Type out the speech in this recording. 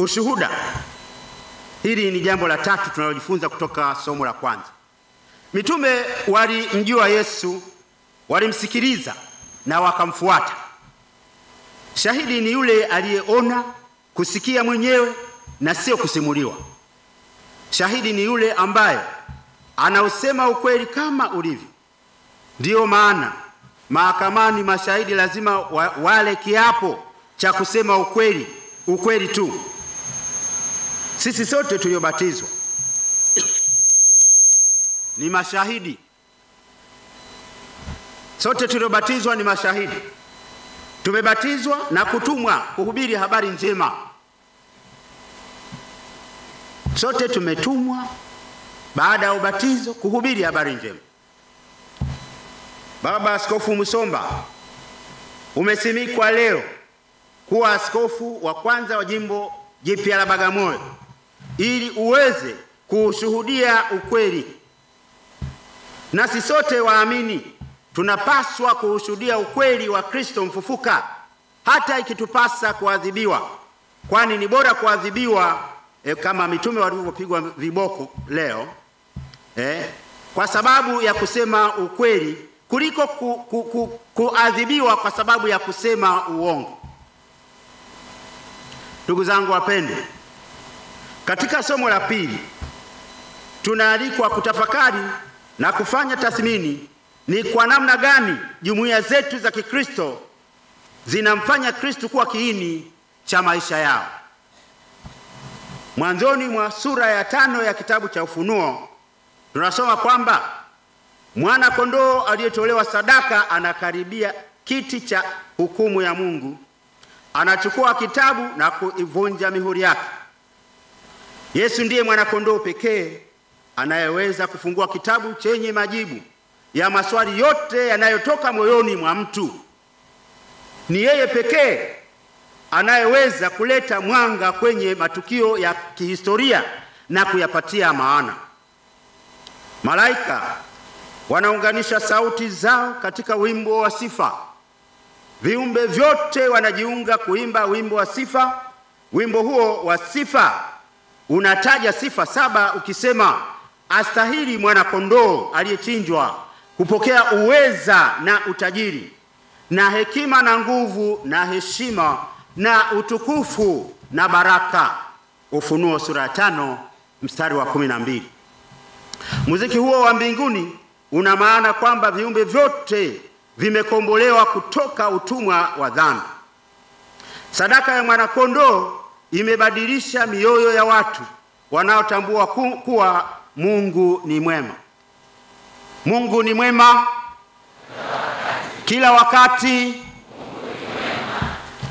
Ushuhuda. Hili ni jambo la tatu tunalojifunza kutoka somo la kwanza. Mitume walimjua Yesu, walimsikiliza na wakamfuata. Shahidi ni yule aliyeona, kusikia mwenyewe na sio kusimuliwa. Shahidi ni yule ambaye anausema ukweli kama ulivyo. Ndiyo maana mahakamani mashahidi lazima wale kiapo cha kusema ukweli tu. Sisi sote tuliobatizwa ni mashahidi. Sote tuliobatizwa ni mashahidi. Tumebatizwa na kutumwa kuhubiri habari njema. Sote tumetumwa baada ya ubatizo kuhubiri habari njema. Baba Askofu Musomba, umesimikwa leo kuwa askofu wa kwanza wa jimbo jipya la Bagamoyo ili uweze kushuhudia ukweli. Nasi sote waamini tunapaswa kushuhudia ukweli wa Kristo mfufuka, hata ikitupasa kuadhibiwa, kwani ni bora kuadhibiwa kama mitume walivyopigwa viboko leo kwa sababu ya kusema ukweli kuliko kuadhibiwa kwa sababu ya kusema uongo. Ndugu zangu wapendwa, katika somo la pili tunaalikwa kutafakari na kufanya tathmini ni kwa namna gani jumuiya zetu za Kikristo zinamfanya Kristo kuwa kiini cha maisha yao. Mwanzoni mwa sura ya 5 ya kitabu cha Ufunuo tunasoma kwamba mwana kondoo aliyetolewa sadaka anakaribia kiti cha hukumu ya Mungu. Anachukua kitabu na kuivunja mihuri yake. Yesu ndiye mwana kondoo pekee anayeweza kufungua kitabu chenye majibu ya maswali yote yanayotoka moyoni mwa mtu. Ni yeye pekee anayeweza kuleta mwanga kwenye matukio ya kihistoria na kuyapatia maana. Malaika wanaunganisha sauti zao katika wimbo wa sifa. Viumbe vyote wanajiunga kuimba wimbo wa sifa. Wimbo huo wa sifa unataja sifa 7 ukisema, astahili mwana kondoo aliyechinjwa kupokea uweza na utajiri na hekima na nguvu na heshima na utukufu na baraka. Ufunuo sura 5 mstari wa 12. Muziki huo wa mbinguni una maana kwamba viumbe vyote vimekombolewa kutoka utumwa wa dhambi. Sadaka ya mwana kondoo imebadilisha mioyo ya watu wanaotambua kuwa Mungu ni mwema. Mungu ni mwema kila wakati.